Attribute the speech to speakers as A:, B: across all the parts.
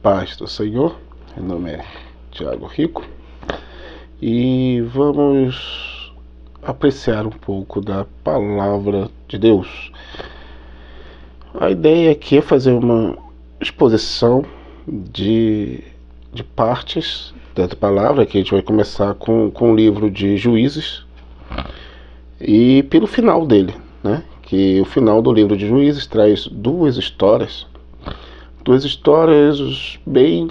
A: Paz do Senhor, meu nome é Tiago Rico e vamos apreciar um pouco da Palavra de Deus. A ideia aqui é fazer uma exposição de partes da palavra, que a gente vai começar com o livro de Juízes e pelo final dele, né? Que o final do livro de Juízes traz duas histórias bem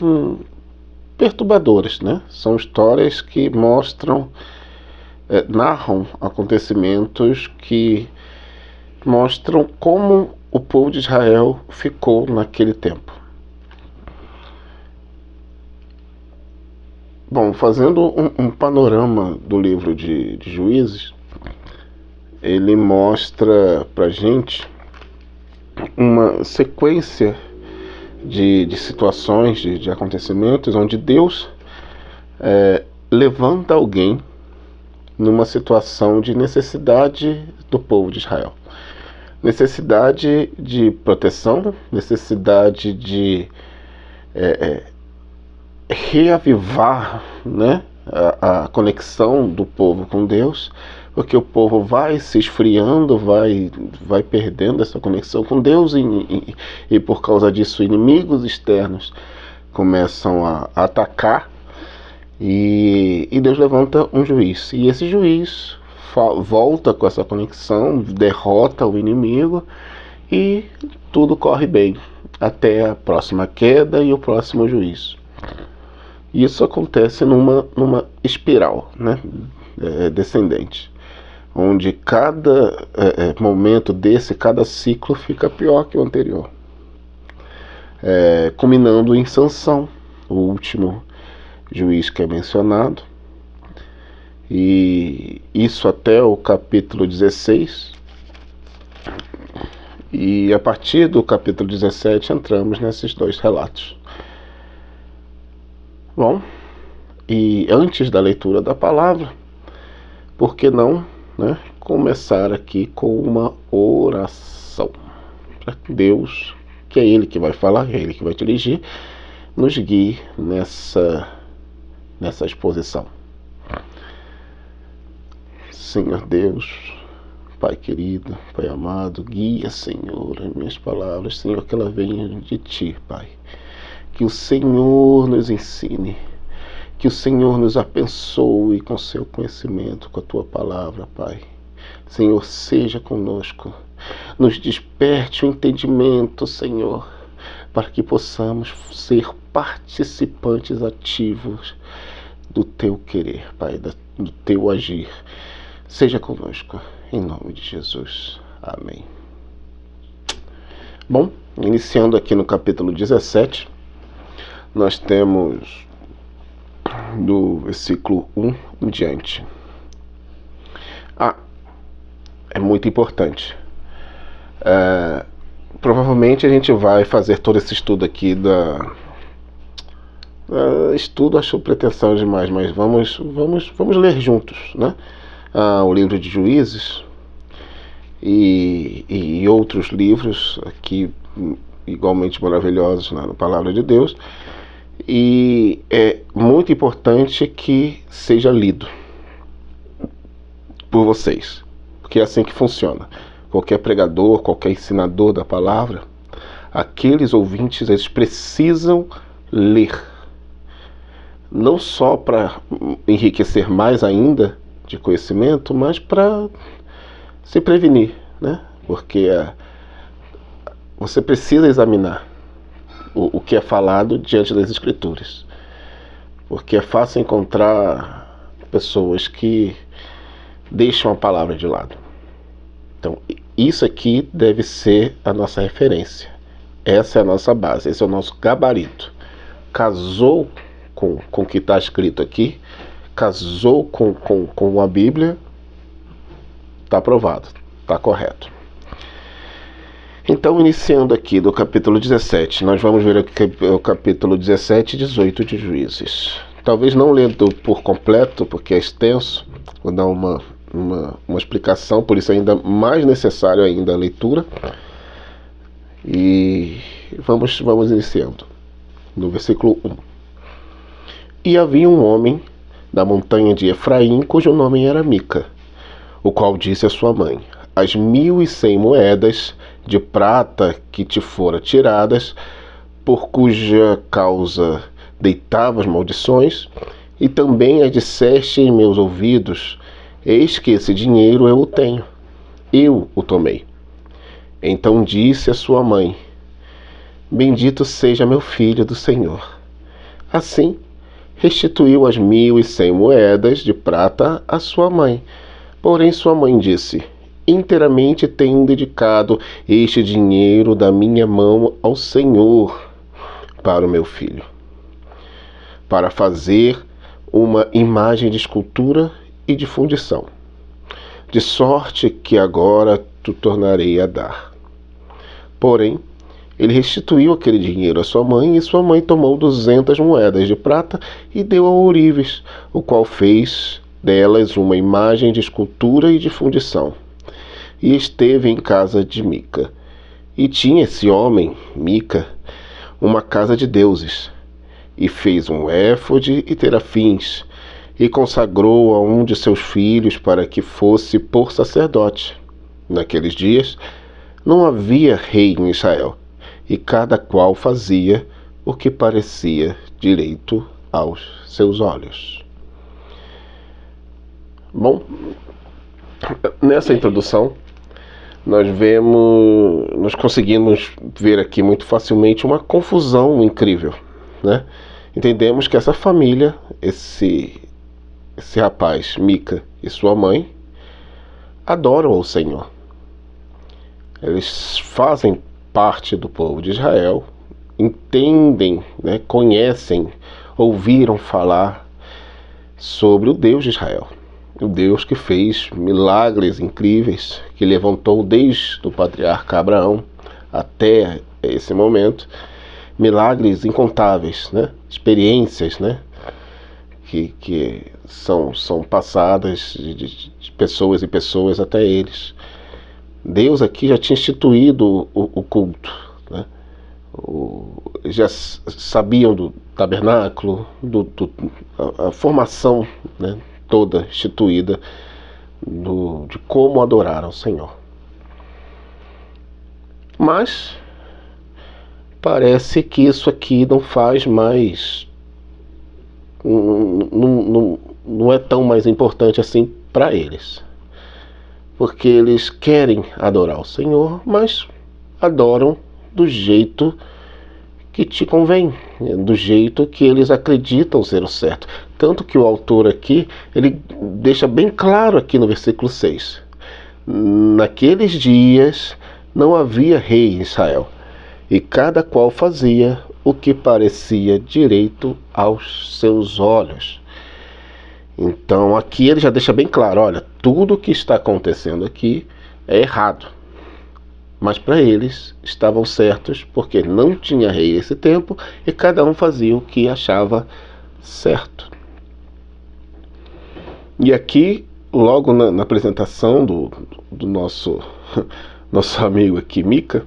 A: perturbadoras, né? São histórias que mostram, narram acontecimentos que mostram como o povo de Israel ficou naquele tempo. Bom, fazendo um panorama do livro de Juízes, ele mostra pra gente uma sequência de situações, de acontecimentos, onde Deus levanta alguém numa situação de necessidade do povo de Israel. Necessidade de proteção, necessidade de reavivar, né, a conexão do povo com Deus, porque o povo vai se esfriando, vai perdendo essa conexão com Deus e por causa disso inimigos externos começam a atacar e Deus levanta um juiz, e esse juiz volta com essa conexão, derrota o inimigo e tudo corre bem até a próxima queda e o próximo juízo. Isso acontece numa espiral, né, descendente, onde cada momento desse, cada ciclo fica pior que o anterior, culminando em Sansão, o último juiz que é mencionado, e isso até o capítulo 16, e a partir do capítulo 17 entramos nesses dois relatos. Bom, e antes da leitura da palavra, por que não, né, começar aqui com uma oração para que Deus, que é Ele que vai falar, é Ele que vai dirigir, nos guie nessa exposição. Senhor Deus, Pai querido, Pai amado, guia, Senhor, as minhas palavras, Senhor, que elas venham de Ti, Pai. Que o Senhor nos ensine, que o Senhor nos abençoe com seu conhecimento, com a Tua palavra, Pai. Senhor, seja conosco, nos desperte o entendimento, Senhor, para que possamos ser participantes ativos do Teu querer, Pai, do Teu agir. Seja conosco, em nome de Jesus. Amém. Bom, iniciando aqui no capítulo 17, nós temos do versículo 1 em diante. É muito importante. Provavelmente a gente vai fazer todo esse estudo aqui estudo acho pretensão demais, mas vamos ler juntos, né? O livro de Juízes e outros livros aqui igualmente maravilhosos na Palavra de Deus. E é muito importante que seja lido por vocês, porque é assim que funciona. Qualquer pregador, qualquer ensinador da palavra, aqueles ouvintes, eles precisam ler, não só para enriquecer mais ainda de conhecimento, mas para se prevenir, né? Porque você precisa examinar o que é falado diante das Escrituras, porque é fácil encontrar pessoas que deixam a palavra de lado. Então, isso aqui deve ser a nossa referência, essa é a nossa base, esse é o nosso gabarito. Casou com o que está escrito aqui, casou com a Bíblia, está aprovado, está correto. Então, iniciando aqui do capítulo 17, nós vamos ver aqui o capítulo 17 e 18 de Juízes. Talvez não lendo por completo, porque é extenso, vou dar uma explicação, por isso é ainda mais necessário ainda a leitura. E vamos iniciando. no versículo 1. E havia um homem da montanha de Efraim, cujo nome era Mica, o qual disse à sua mãe: as 1.100 moedas de prata que te foram tiradas, por cuja causa deitavas maldições, e também as disseste em meus ouvidos: eis que esse dinheiro eu o tenho, eu o tomei. Então disse a sua mãe: bendito seja meu filho do Senhor. Assim restituiu as 1.100 moedas de prata à sua mãe. Porém sua mãe disse: inteiramente tenho dedicado este dinheiro da minha mão ao Senhor para o meu filho, para fazer uma imagem de escultura e de fundição, de sorte que agora te tornarei a dar. Porém, ele restituiu aquele dinheiro à sua mãe, e sua mãe tomou 200 moedas de prata e deu a Ourives, o qual fez delas uma imagem de escultura e de fundição. E esteve em casa de Mica. E tinha esse homem, Mica, uma casa de deuses, e fez um éfode e terafins, e consagrou a um de seus filhos para que fosse por sacerdote. Naqueles dias não havia rei em Israel, e cada qual fazia o que parecia direito aos seus olhos. Bom, nessa introdução nós conseguimos ver aqui muito facilmente uma confusão incrível, né? Entendemos que essa família, esse rapaz, Mica, e sua mãe, adoram ao Senhor. Eles fazem parte do povo de Israel, entendem, né, conhecem, ouviram falar sobre o Deus de Israel. O Deus que fez milagres incríveis, que levantou desde o patriarca Abraão até esse momento, milagres incontáveis, né? Experiências, né? que são passadas de pessoas e pessoas até eles. Deus aqui já tinha instituído o culto, né? Já sabiam do tabernáculo, a formação, né, toda instituída de como adorar ao Senhor. Mas parece que isso aqui não faz mais, não é tão mais importante assim para eles, porque eles querem adorar o Senhor, mas adoram do jeito que te convém, do jeito que eles acreditam ser o certo. Tanto que o autor aqui, ele deixa bem claro aqui no versículo 6. Naqueles dias não havia rei em Israel, e cada qual fazia o que parecia direito aos seus olhos. Então aqui ele já deixa bem claro, olha, tudo o que está acontecendo aqui é errado. Mas para eles estavam certos, porque não tinha rei nesse tempo e cada um fazia o que achava certo. E aqui, logo na apresentação do nosso amigo aqui, Mica,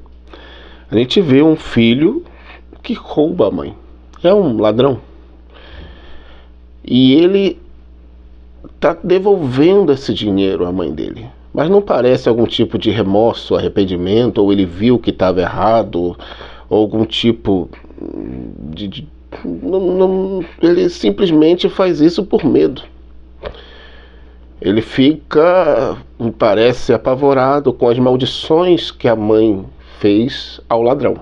A: a gente vê um filho que rouba a mãe. É um ladrão. E ele está devolvendo esse dinheiro à mãe dele. Mas não parece algum tipo de remorso, arrependimento, ou ele viu que estava errado, ou algum tipo ele simplesmente faz isso por medo. Ele fica, parece, apavorado com as maldições que a mãe fez ao ladrão.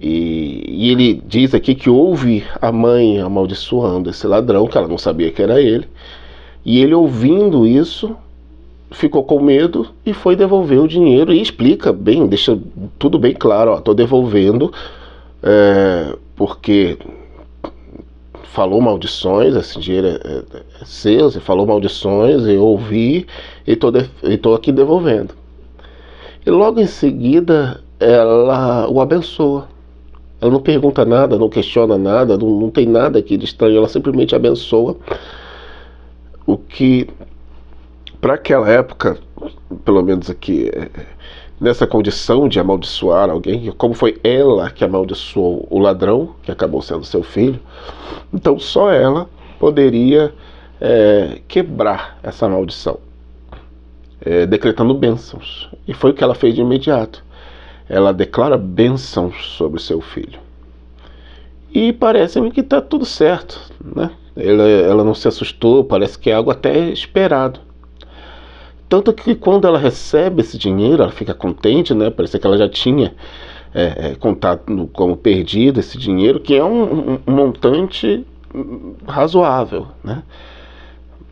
A: E ele diz aqui que ouve a mãe amaldiçoando esse ladrão, que ela não sabia que era ele. E ele, ouvindo isso, ficou com medo e foi devolver o dinheiro. E explica bem, deixa tudo bem claro, estou devolvendo porque falou maldições, esse dinheiro é seu, você falou maldições, eu ouvi e estou aqui devolvendo. E logo em seguida ela o abençoa. Ela não pergunta nada, não questiona nada, não tem nada aqui de estranho, ela simplesmente abençoa. O que, para aquela época, pelo menos aqui nessa condição de amaldiçoar alguém, como foi ela que amaldiçoou o ladrão, que acabou sendo seu filho, então só ela poderia quebrar essa maldição, decretando bênçãos. E foi o que ela fez de imediato. Ela declara bênçãos sobre o seu filho. E parece-me que está tudo certo, né? Ela não se assustou, parece que é algo até esperado. Tanto que quando ela recebe esse dinheiro, ela fica contente, né? Parece que ela já tinha contado como perdido esse dinheiro, que é um montante razoável, né?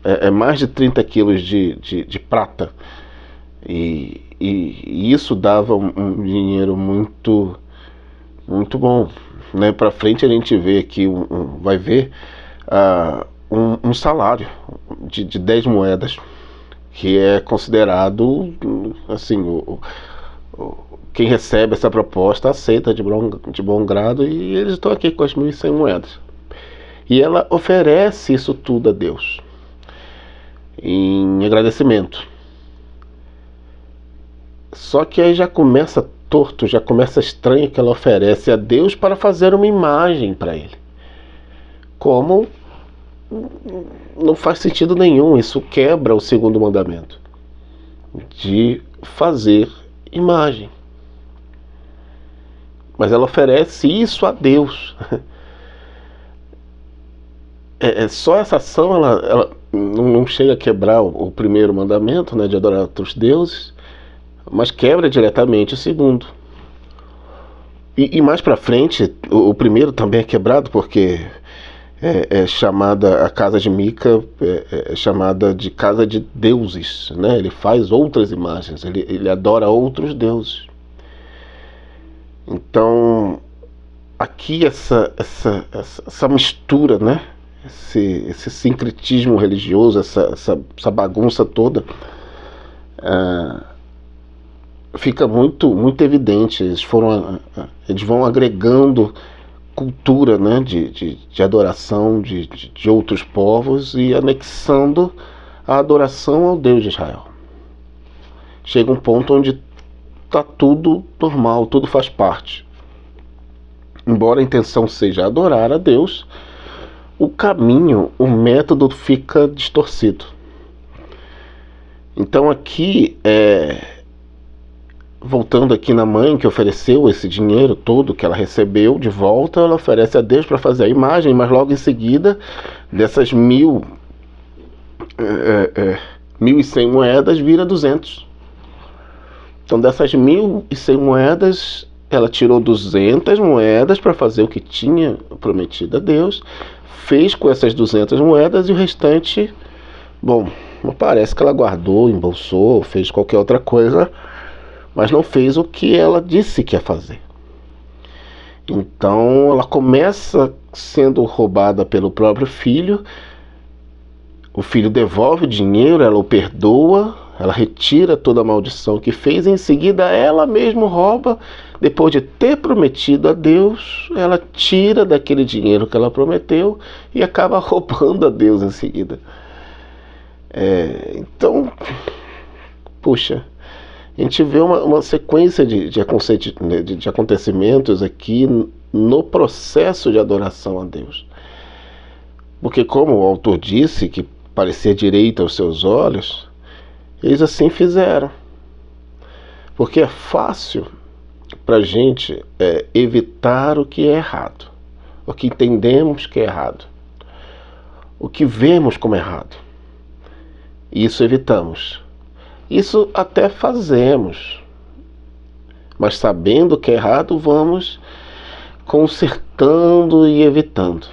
A: É mais de 30 quilos de prata. E isso dava um dinheiro muito, muito bom, né? Para frente a gente vê aqui, vai ver um salário de 10 moedas, que é considerado, assim, quem recebe essa proposta aceita de bom grado, e eles estão aqui com as 1.100 moedas. E ela oferece isso tudo a Deus, em agradecimento. Só que aí já começa torto, já começa estranho, que ela oferece a Deus para fazer uma imagem para ele. Como não faz sentido nenhum, isso quebra o segundo mandamento, de fazer imagem. Mas ela oferece isso a Deus. Só essa ação, ela não chega a quebrar o primeiro mandamento, né, de adorar outros deuses, mas quebra diretamente o segundo. E mais para frente, o primeiro também é quebrado, porque é chamada, a casa de Mica é chamada de casa de deuses, né? Ele faz outras imagens, ele adora outros deuses. Então aqui essa mistura, né? Esse sincretismo religioso, essa bagunça toda, fica muito, muito evidente. Eles vão agregando cultura, né, de adoração de outros povos, e anexando a adoração ao Deus de Israel. Chega um ponto onde está tudo normal, tudo faz parte. Embora a intenção seja adorar a Deus, o caminho, o método fica distorcido. Então aqui, voltando aqui na mãe que ofereceu esse dinheiro todo que ela recebeu de volta, ela oferece a Deus para fazer a imagem, mas logo em seguida, dessas 1.100 moedas, vira 200. Então dessas 1.100 moedas, ela tirou 200 moedas para fazer o que tinha prometido a Deus, fez com essas 200 moedas, e o restante, bom, parece que ela guardou, embolsou, fez qualquer outra coisa, mas não fez o que ela disse que ia fazer. Então ela começa sendo roubada pelo próprio filho. O filho devolve o dinheiro, ela o perdoa, ela retira toda a maldição que fez, e em seguida ela mesma rouba. Depois de ter prometido a Deus, ela tira daquele dinheiro que ela prometeu e acaba roubando a Deus em seguida. Então, puxa, a gente vê uma sequência de acontecimentos aqui no processo de adoração a Deus. Porque, como o autor disse, que parecia direito aos seus olhos, eles assim fizeram. Porque é fácil para a gente evitar o que é errado, o que entendemos que é errado, o que vemos como errado. Isso evitamos. Isso até fazemos, mas sabendo que é errado, vamos consertando e evitando.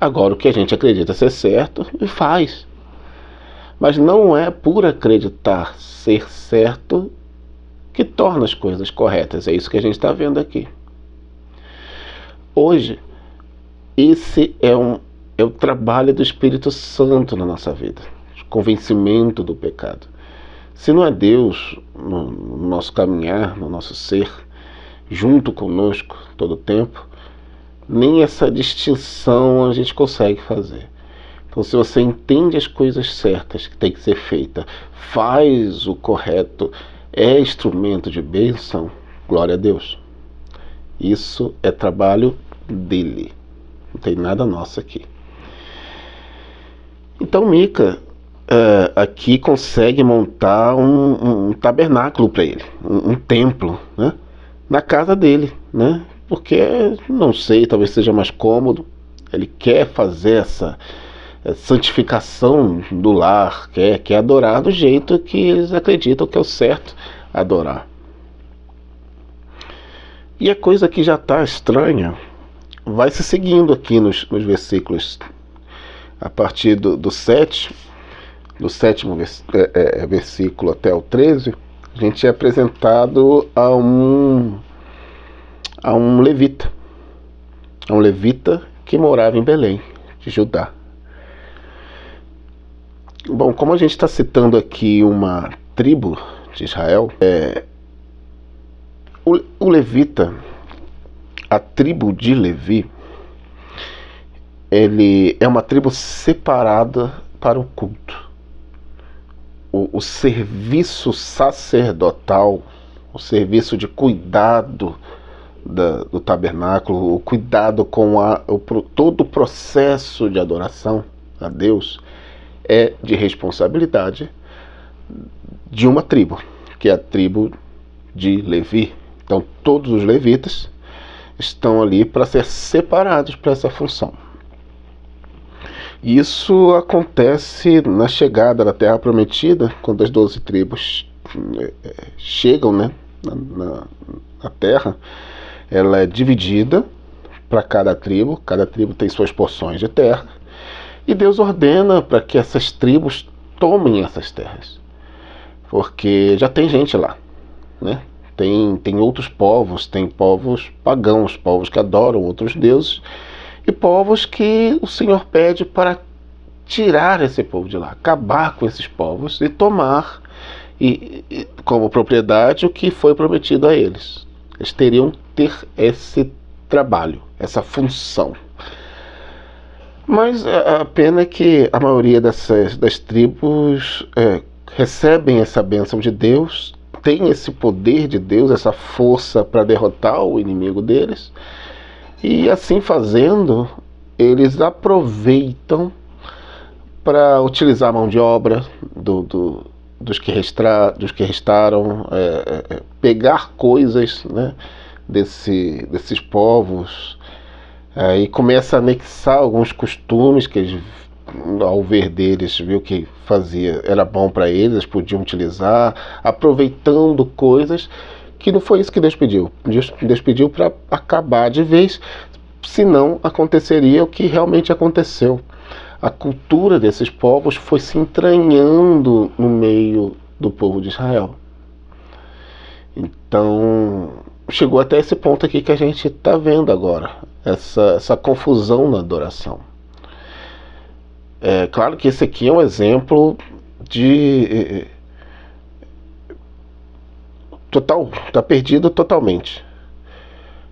A: Agora, o que a gente acredita ser certo, e faz. Mas não é por acreditar ser certo que torna as coisas corretas. É isso que a gente está vendo aqui. Hoje, esse é o trabalho do Espírito Santo na nossa vida, o convencimento do pecado. Se não é Deus no nosso caminhar, no nosso ser, junto conosco todo o tempo, nem essa distinção a gente consegue fazer. Então, se você entende as coisas certas que tem que ser feita, faz o correto, é instrumento de bênção, glória a Deus. Isso é trabalho dele, não tem nada nosso aqui. Então Mica aqui consegue montar um tabernáculo para ele, um templo, né, na casa dele, né, porque, não sei, talvez seja mais cômodo. Ele quer fazer essa santificação do lar, quer adorar do jeito que eles acreditam que é o certo adorar. E a coisa que já está estranha vai se seguindo aqui nos versículos, a partir do 7, do 7º versículo até o 13, a gente é apresentado a um levita, que morava em Belém, de Judá. Bom, como a gente está citando aqui uma tribo de Israel, o levita, a tribo de Levi, ele é uma tribo separada para o culto. O serviço sacerdotal, o serviço de cuidado do tabernáculo, o cuidado com todo o processo de adoração a Deus é de responsabilidade de uma tribo, que é a tribo de Levi. Então todos os levitas estão ali para ser separados para essa função. Isso acontece na chegada da Terra Prometida, quando as 12 tribos chegam, né, na Terra. Ela é dividida para cada tribo tem suas porções de terra, e Deus ordena para que essas tribos tomem essas terras, porque já tem gente lá, né? Tem outros povos, tem povos pagãos, povos que adoram outros deuses, e povos que o Senhor pede para tirar esse povo de lá, acabar com esses povos e tomar como propriedade o que foi prometido a eles. Eles teriam que ter esse trabalho, essa função. Mas a pena é que a maioria das tribos recebem essa bênção de Deus, tem esse poder de Deus, essa força para derrotar o inimigo deles, e assim fazendo, eles aproveitam para utilizar a mão de obra dos que restaram, pegar coisas, né, desses povos, e começa a anexar alguns costumes que eles, ao ver deles, viu que era bom para eles podiam utilizar, aproveitando coisas que não foi isso que Deus pediu. Deus pediu para acabar de vez, senão aconteceria o que realmente aconteceu. A cultura desses povos foi se entranhando no meio do povo de Israel. Então, chegou até esse ponto aqui que a gente está vendo agora, essa confusão na adoração. É claro que esse aqui é um exemplo de está perdido totalmente.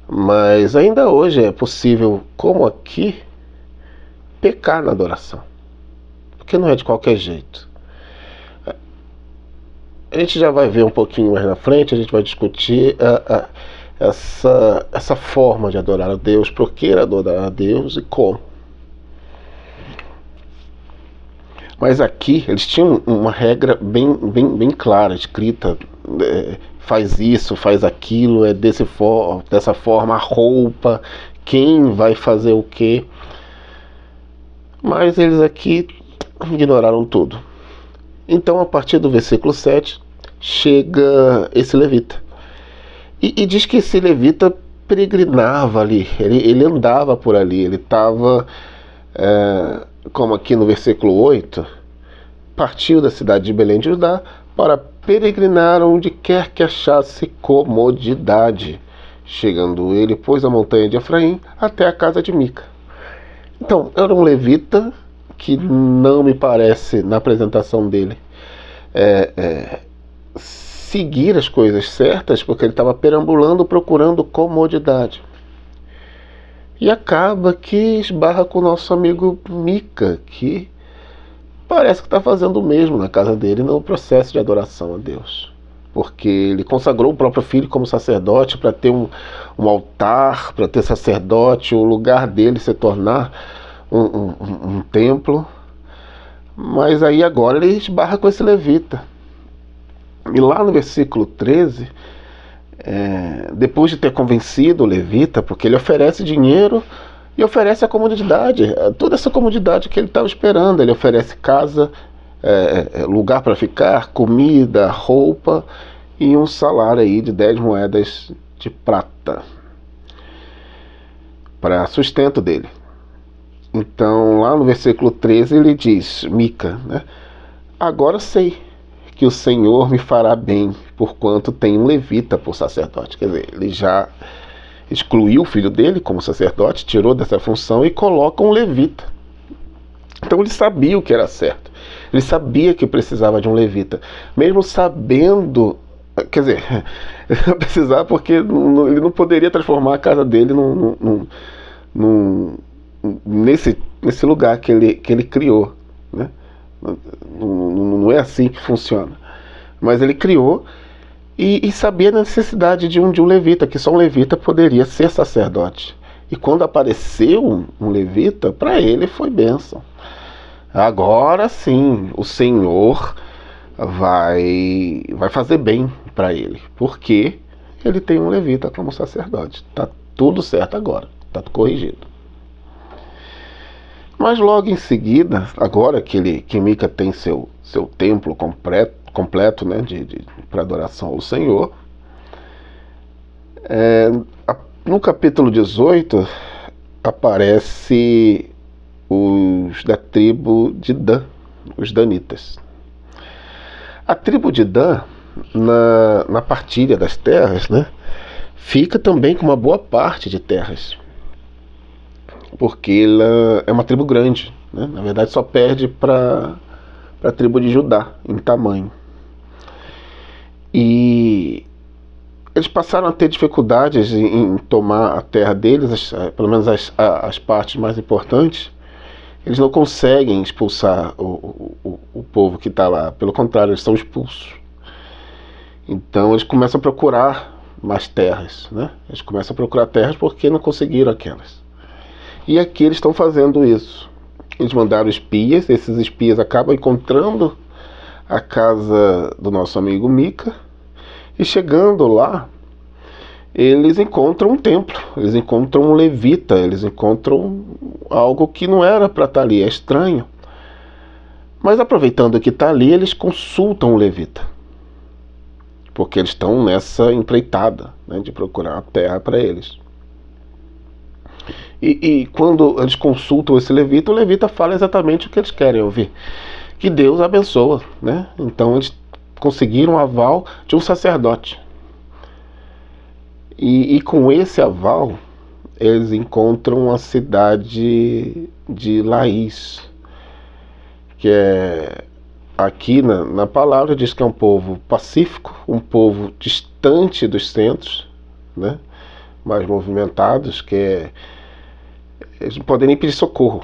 A: Mas ainda hoje é possível, como aqui, pecar na adoração, porque não é de qualquer jeito. A gente já vai ver um pouquinho mais na frente, a gente vai discutir essa forma de adorar a Deus, por que adorar a Deus e como. Mas aqui eles tinham uma regra bem clara, escrita, faz isso, faz aquilo, dessa forma, a roupa, quem vai fazer o quê. Mas eles aqui ignoraram tudo. Então, a partir do versículo 7, chega esse levita. E diz que esse levita peregrinava ali, ele andava por ali, ele estava, como aqui no versículo 8, partiu da cidade de Belém de Judá para peregrinar onde quer que achasse comodidade. Chegando ele, pôs a montanha de Efraim até a casa de Mica. Então, era um levita que não me parece, na apresentação dele, seguir as coisas certas, porque ele estava perambulando, procurando comodidade. E acaba que esbarra com o nosso amigo Mica, que parece que está fazendo o mesmo na casa dele, no processo de adoração a Deus. porque ele consagrou o próprio filho como sacerdote para ter um altar, para ter sacerdote, o lugar dele se tornar um templo. Mas aí agora ele esbarra com esse levita. E lá no versículo 13, depois de ter convencido o levita, porque ele oferece dinheiro e oferece a comodidade, toda essa comodidade que ele estava esperando. Ele oferece casa, lugar para ficar, comida, roupa e um salário aí de 10 moedas de prata para sustento dele. Então lá no versículo 13 ele diz, Mica, né? Agora sei que o Senhor me fará bem, porquanto tem um levita por sacerdote. Quer dizer, ele já excluiu o filho dele como sacerdote, tirou dessa função e coloca um levita. Então ele sabia o que era certo. Ele sabia que precisava de um levita. Mesmo sabendo, quer dizer, ele não precisava porque ele não poderia transformar a casa dele nesse lugar que ele criou, né? Não é assim que funciona. Mas ele criou e sabia a necessidade de um levita, que só um levita poderia ser sacerdote. E quando apareceu um levita, para ele foi bênção. Agora sim, o Senhor vai fazer bem para ele, porque ele tem um levita como sacerdote. Tá tudo certo agora, tá corrigido. Mas logo em seguida, agora que Mica tem seu templo completo, né, para adoração ao Senhor, no capítulo 18 aparece os da tribo de Dan, os danitas. A tribo de Dan, na partilha das terras, né, fica também com uma boa parte de terras, porque ela é uma tribo grande, né? Na verdade só perde para a tribo de Judá em tamanho. E eles passaram a ter dificuldades em tomar a terra deles, pelo menos as partes mais importantes. Eles não conseguem expulsar o povo que está lá, pelo contrário, eles são expulsos. Então eles começam a procurar mais terras, né? Eles começam a procurar terras porque não conseguiram aquelas. E aqui eles estão fazendo isso. Eles mandaram espias, esses espias acabam encontrando a casa do nosso amigo Mica, e chegando lá, eles encontram um templo, eles encontram um levita, eles encontram algo que não era para estar ali, é estranho. Mas aproveitando que está ali, eles consultam o levita, porque eles estão nessa empreitada, né, de procurar a terra para eles. E quando eles consultam esse levita, o levita fala exatamente o que eles querem ouvir, que Deus abençoa, né? Então eles conseguiram o aval de um sacerdote. E com esse aval, eles encontram a cidade de Laís, que é, aqui na palavra diz que é um povo pacífico, um povo distante dos centros, né, mais movimentados, que eles não podem nem pedir socorro.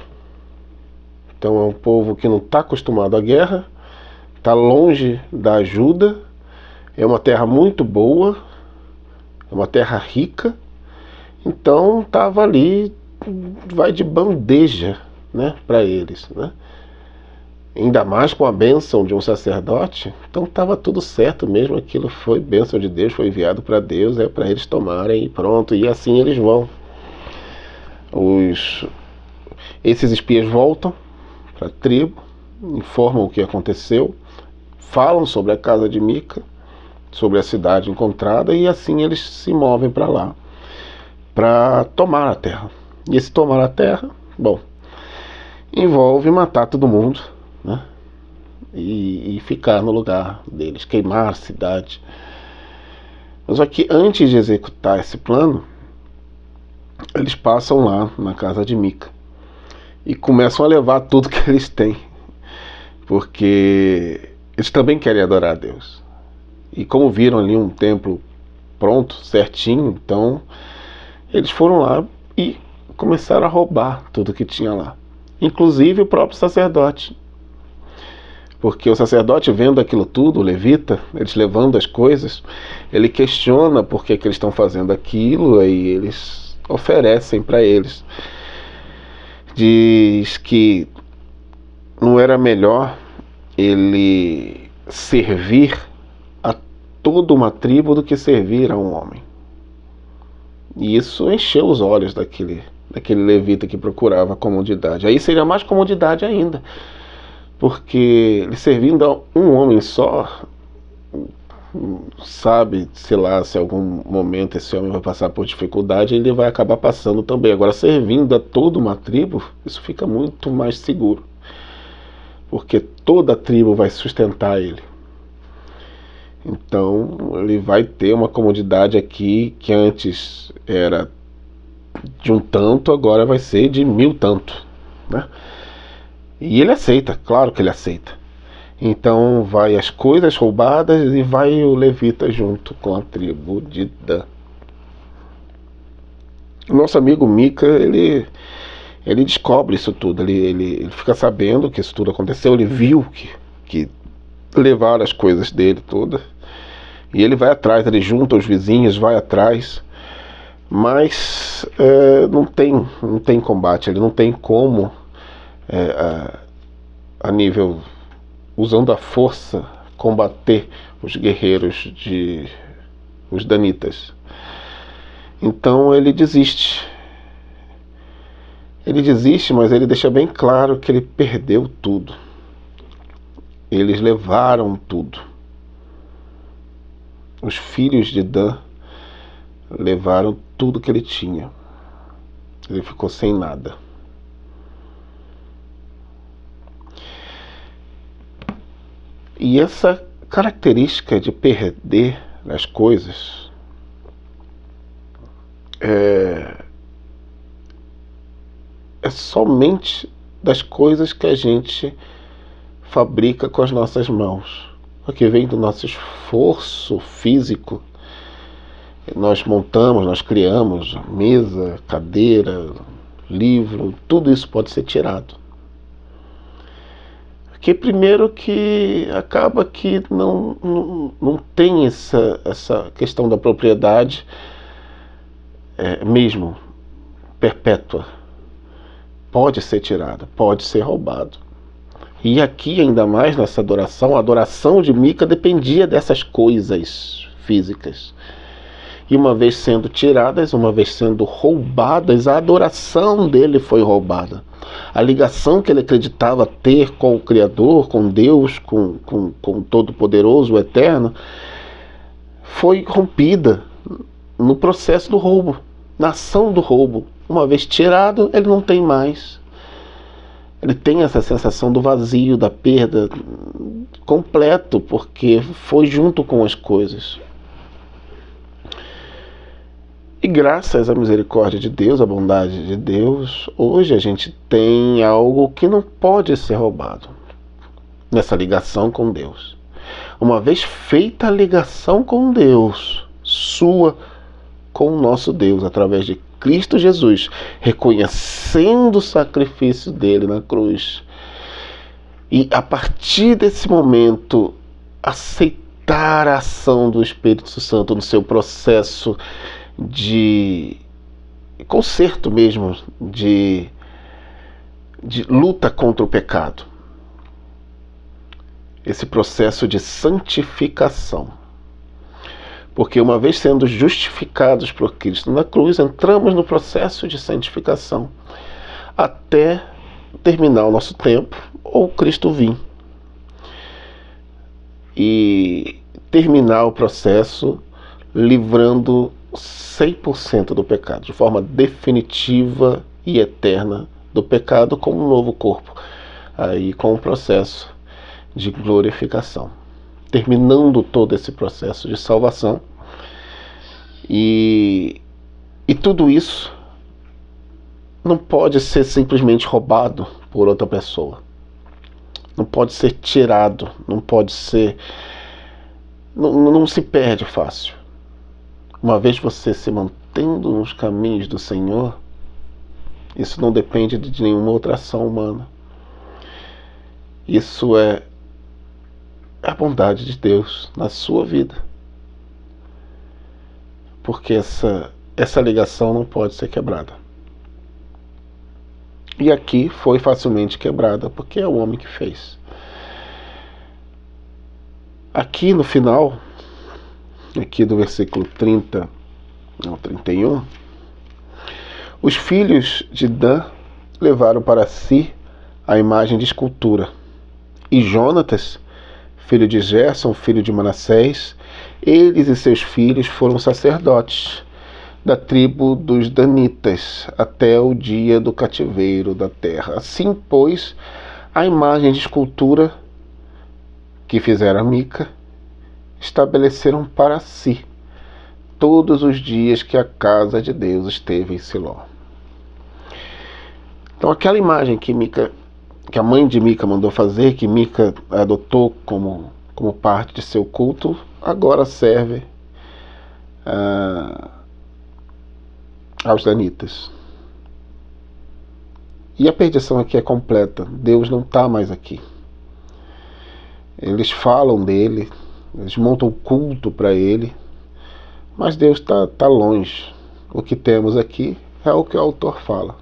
A: Então é um povo que não está acostumado à guerra, está longe da ajuda, é uma terra muito boa, é uma terra rica, então estava ali, vai de bandeja, né, para eles, né? Ainda mais com a bênção de um sacerdote, então estava tudo certo mesmo, aquilo foi bênção de Deus, foi enviado para Deus, é para eles tomarem e pronto, e assim eles vão. Esses espias voltam para a tribo, informam o que aconteceu, falam sobre a casa de Mica, sobre a cidade encontrada, e assim eles se movem para lá, para tomar a terra. E esse tomar a terra, bom, envolve matar todo mundo, né? E ficar no lugar deles, queimar a cidade. Mas aqui, antes de executar esse plano, eles passam lá na casa de Mica e começam a levar tudo que eles têm, porque eles também querem adorar a Deus. E como viram ali um templo pronto, certinho, então eles foram lá e começaram a roubar tudo que tinha lá, inclusive o próprio sacerdote. Porque o sacerdote, vendo aquilo tudo, o levita, eles levando as coisas, ele questiona por que eles estão fazendo aquilo, aí eles oferecem para eles. Diz que não era melhor ele servir a toda uma tribo do que servir a um homem. E isso encheu os olhos daquele levita que procurava comodidade. Aí seria mais comodidade ainda, porque ele servindo a um homem só, sabe, sei lá, se em algum momento esse homem vai passar por dificuldade, ele vai acabar passando também. Agora, servindo a toda uma tribo, isso fica muito mais seguro, porque toda a tribo vai sustentar ele. Então ele vai ter uma comodidade aqui que antes era de um tanto, agora vai ser de 1000 tanto, né? E ele aceita, claro que ele aceita. Então vai as coisas roubadas e vai o levita junto com a tribo de Dan. O nosso amigo Mica, ele descobre isso tudo, ele fica sabendo que isso tudo aconteceu, ele viu que levaram as coisas dele todas, e ele vai atrás, ele junta os vizinhos, vai atrás, mas não tem combate, ele não tem como, a nível, usando a força, combater os guerreiros os danitas. Então ele desiste. Ele desiste, mas ele deixa bem claro que ele perdeu tudo. Eles levaram tudo. Os filhos de Dan levaram tudo que ele tinha. Ele ficou sem nada. E essa característica de perder as coisas é somente das coisas que a gente fabrica com as nossas mãos, porque vem do nosso esforço físico. Nós montamos, nós criamos mesa, cadeira, livro, tudo isso pode ser tirado. Porque primeiro que acaba que não tem essa questão da propriedade mesmo perpétua. Pode ser tirada, pode ser roubado. E aqui, ainda mais nessa adoração, a adoração de Mica dependia dessas coisas físicas. E uma vez sendo tiradas, uma vez sendo roubadas, a adoração dele foi roubada. A ligação que ele acreditava ter com o Criador, com Deus, com o Todo-Poderoso, o Eterno, foi rompida no processo do roubo, na ação do roubo. Uma vez tirado, ele não tem mais. Ele tem essa sensação do vazio, da perda completo, porque foi junto com as coisas. E graças à misericórdia de Deus, à bondade de Deus, hoje a gente tem algo que não pode ser roubado nessa ligação com Deus. Uma vez feita a ligação com Deus, sua com o nosso Deus, através de Cristo Jesus, reconhecendo o sacrifício dele na cruz, e a partir desse momento aceitar a ação do Espírito Santo no seu processo de conserto mesmo, de luta contra o pecado, esse processo de santificação. Porque uma vez sendo justificados por Cristo na cruz, entramos no processo de santificação até terminar o nosso tempo ou Cristo vir e terminar o processo livrando 100% do pecado, de forma definitiva e eterna do pecado, com um novo corpo, aí com o processo de glorificação, terminando todo esse processo de salvação. E tudo isso não pode ser simplesmente roubado por outra pessoa, não pode ser tirado, não pode ser, não se perde fácil. Uma vez você se mantendo nos caminhos do Senhor, isso não depende de nenhuma outra ação humana. Isso é bondade de Deus na sua vida. Porque essa ligação não pode ser quebrada. E aqui foi facilmente quebrada, porque é o homem que fez. Aqui no final, aqui do versículo 30 ao 31, os filhos de Dan levaram para si a imagem de escultura. E Jonatas, filho de Gerson, filho de Manassés, eles e seus filhos foram sacerdotes da tribo dos Danitas até o dia do cativeiro da terra. Assim, pois, a imagem de escultura que fizera Mica estabeleceram para si todos os dias que a casa de Deus esteve em Siló. Então aquela imagem que a mãe de Mica mandou fazer, que Mica adotou como parte de seu culto, agora serve aos danitas. E a perdição aqui é completa. Deus não está mais aqui. Eles falam dele, eles montam culto para ele, mas Deus está longe. O que temos aqui é o que o autor fala.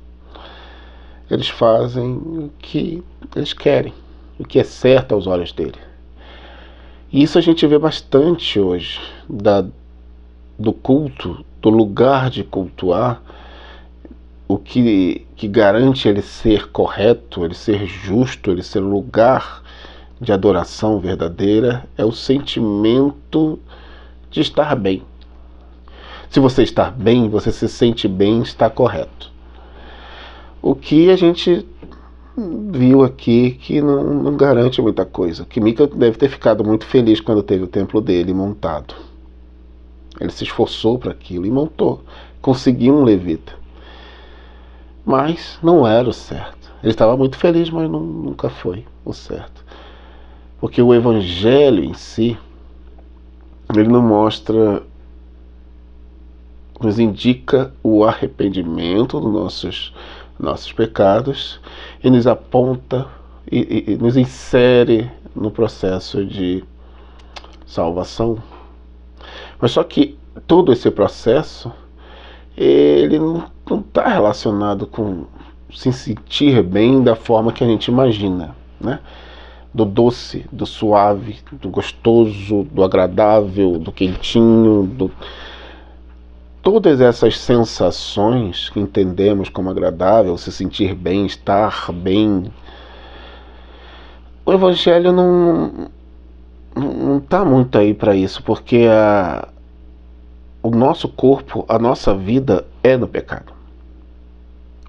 A: Eles fazem o que eles querem, o que é certo aos olhos dele. E isso a gente vê bastante hoje, do culto, do lugar de cultuar. O que garante ele ser correto, ele ser justo, ele ser lugar de adoração verdadeira é o sentimento de estar bem. Se você está bem, você se sente bem, está correto. O que a gente viu aqui que não garante muita coisa. Que Mica deve ter ficado muito feliz quando teve o templo dele montado. Ele se esforçou para aquilo e montou. Conseguiu um levita. Mas não era o certo. Ele estava muito feliz, mas nunca foi o certo. Porque o evangelho em si, ele não mostra, nos indica o arrependimento dos nossos pecados e nos aponta e nos insere no processo de salvação. Mas só que todo esse processo, ele não está relacionado com se sentir bem da forma que a gente imagina, né? Do doce, do suave, do gostoso, do agradável, do quentinho, todas essas sensações que entendemos como agradável, se sentir bem, estar bem. O evangelho não está muito aí para isso, porque o nosso corpo, a nossa vida é no pecado.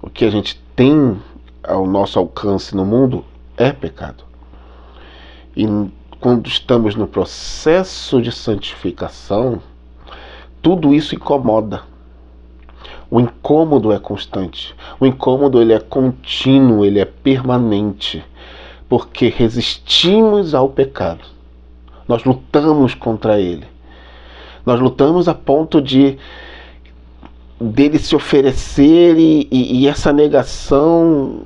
A: O que a gente tem ao nosso alcance no mundo é pecado. E quando estamos no processo de santificação, tudo isso incomoda. O incômodo é constante. O incômodo ele é contínuo, ele é permanente. Porque resistimos ao pecado. Nós lutamos contra ele. Nós lutamos a ponto dele se oferecer e essa negação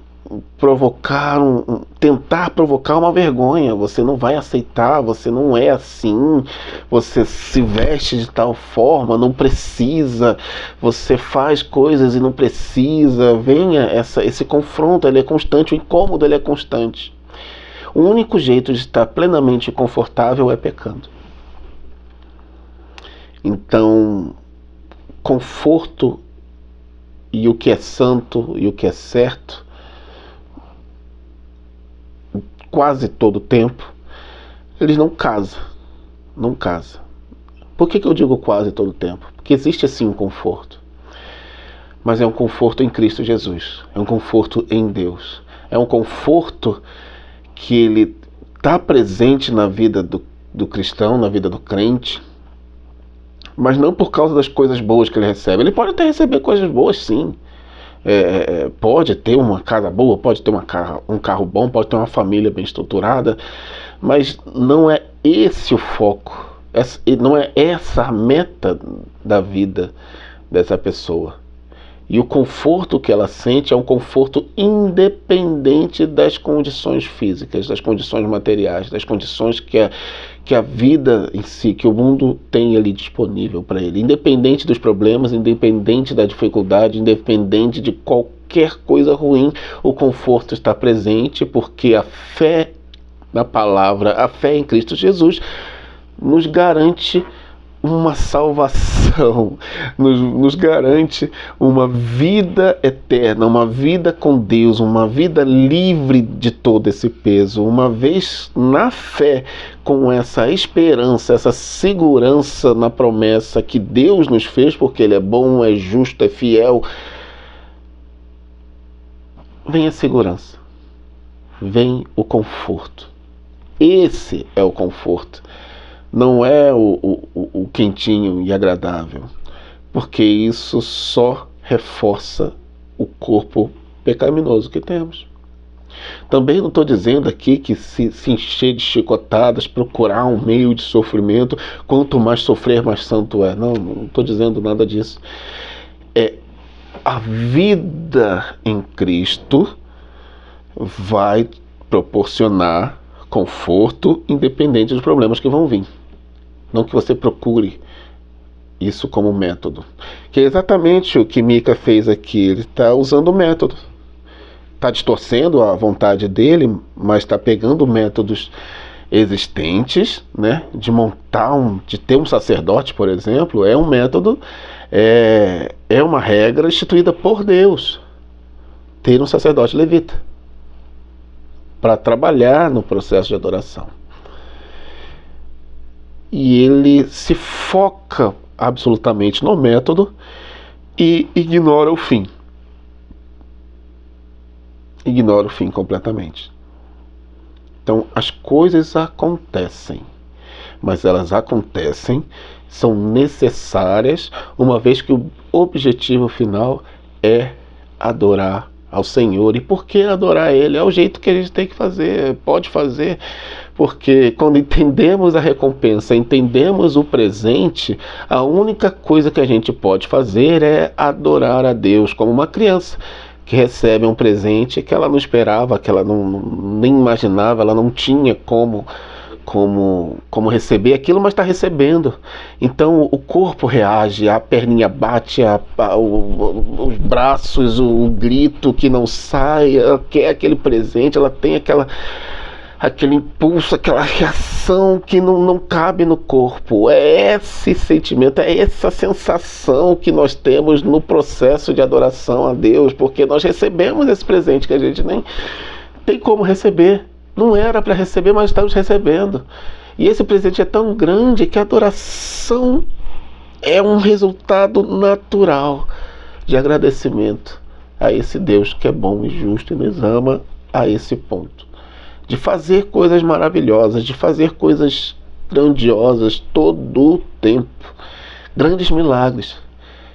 A: tentar provocar uma vergonha. Você não vai aceitar, você não é assim, você se veste de tal forma, não precisa, você faz coisas e não precisa. Venha esse confronto, ele é constante, o incômodo ele é constante. O único jeito de estar plenamente confortável é pecando. Então, conforto e o que é santo e o que é certo, quase todo o tempo, eles não casam. Não casam. Por que eu digo quase todo o tempo? Porque existe assim um conforto. Mas é um conforto em Cristo Jesus. É um conforto em Deus. É um conforto que ele está presente na vida do cristão, na vida do crente, mas não por causa das coisas boas que ele recebe. Ele pode até receber coisas boas, sim. Pode ter uma casa boa, pode ter um carro bom, pode ter uma família bem estruturada, mas não é esse o foco, não é essa a meta da vida dessa pessoa. E o conforto que ela sente é um conforto independente das condições físicas, das condições materiais, das condições que a vida em si, que o mundo tem ali disponível para ele. Independente dos problemas, independente da dificuldade, independente de qualquer coisa ruim, o conforto está presente, porque a fé na palavra, a fé em Cristo Jesus, nos garante uma salvação, nos garante uma vida eterna, uma vida com Deus, uma vida livre de todo esse peso. Uma vez na fé, com essa esperança, essa segurança na promessa que Deus nos fez, porque Ele é bom, é justo, é fiel, vem a segurança, vem o conforto. Esse é o conforto. Não é o quentinho e agradável, porque isso só reforça o corpo pecaminoso que temos. Também não estou dizendo aqui que se encher de chicotadas, procurar um meio de sofrimento, quanto mais sofrer, mais santo é. Não estou dizendo nada disso. É a vida em Cristo vai proporcionar conforto independente dos problemas que vão vir. Não que você procure isso como método. Que é exatamente o que Mika fez aqui. Ele está usando o método. Está distorcendo a vontade dele, mas está pegando métodos existentes, né? De ter um sacerdote, por exemplo, é um método, é uma regra instituída por Deus. Ter um sacerdote levita para trabalhar no processo de adoração. E ele se foca absolutamente no método e ignora o fim. Ignora o fim completamente. Então, as coisas acontecem, mas elas acontecem, são necessárias, uma vez que o objetivo final é adorar ao Senhor. E por que adorar Ele? É o jeito que a gente tem que fazer, pode fazer, porque quando entendemos a recompensa, entendemos o presente, a única coisa que a gente pode fazer é adorar a Deus, como uma criança que recebe um presente que ela não esperava, que ela nem imaginava, ela não tinha como receber aquilo, mas está recebendo. Então o corpo reage, a perninha bate, os braços, o grito que não sai, ela quer aquele presente, ela tem aquele impulso, aquela reação que não cabe no corpo. É esse sentimento, é essa sensação que nós temos no processo de adoração a Deus, porque nós recebemos esse presente que a gente nem tem como receber. Não era para receber, mas estamos recebendo. E esse presente é tão grande que a adoração é um resultado natural de agradecimento a esse Deus que é bom e justo e nos ama a esse ponto. De fazer coisas maravilhosas, de fazer coisas grandiosas todo o tempo. Grandes milagres,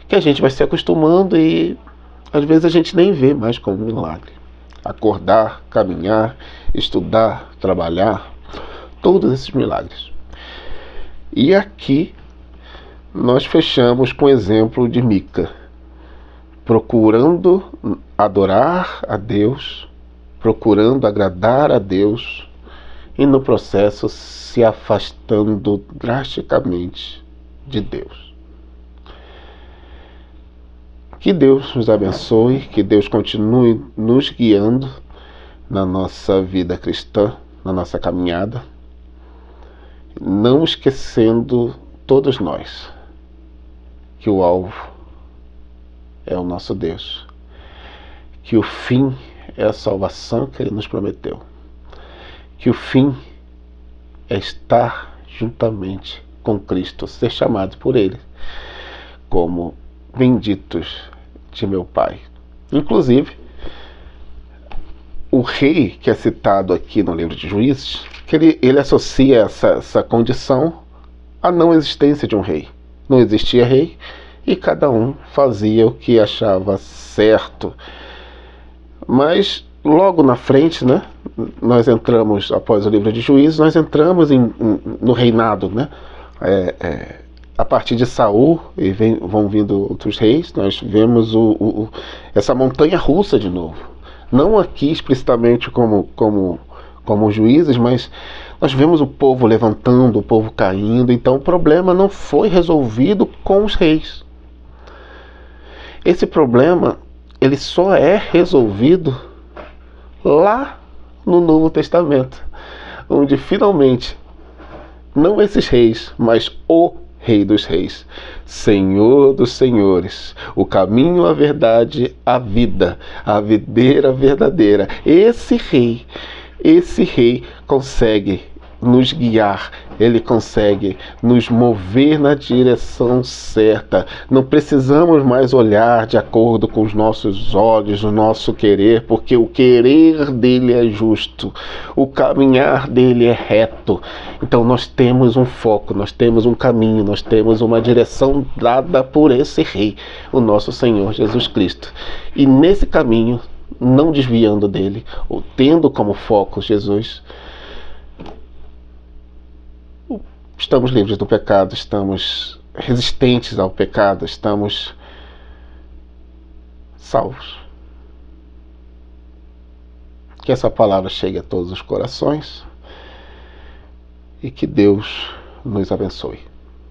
A: que a gente vai se acostumando e às vezes a gente nem vê mais como milagre. Acordar, caminhar, estudar, trabalhar, todos esses milagres. E aqui nós fechamos com o exemplo de Mika, procurando adorar a Deus, procurando agradar a Deus e no processo se afastando drasticamente de Deus. Que Deus nos abençoe, que Deus continue nos guiando na nossa vida cristã, na nossa caminhada, não esquecendo todos nós que o alvo é o nosso Deus, que o fim é a salvação que Ele nos prometeu, que o fim é estar juntamente com Cristo, ser chamado por Ele como benditos de meu Pai. Inclusive, o rei que é citado aqui no livro de Juízes, que ele associa essa condição à não existência de um rei. Não existia rei e cada um fazia o que achava certo. Mas logo na frente, né, nós entramos, após o livro de Juízes, nós entramos no reinado, né? a partir de Saul, e vão vindo outros reis, nós vemos essa montanha russa de novo. Não aqui explicitamente como juízes, mas nós vemos o povo levantando, o povo caindo. Então o problema não foi resolvido com os reis. Esse problema, ele só é resolvido lá no Novo Testamento, onde finalmente, não esses reis, mas o Rei dos Reis, Senhor dos Senhores, o caminho, a verdade, a vida, a videira verdadeira. Esse rei consegue nos guiar, ele consegue nos mover na direção certa. Não precisamos mais olhar de acordo com os nossos olhos, o nosso querer, porque o querer dele é justo, o caminhar dele é reto. Então nós temos um foco, nós temos um caminho, nós temos uma direção dada por esse rei, o nosso Senhor Jesus Cristo. E nesse caminho, não desviando dele, ou tendo como foco Jesus, estamos livres do pecado, estamos resistentes ao pecado, estamos salvos. Que essa palavra chegue a todos os corações e que Deus nos abençoe.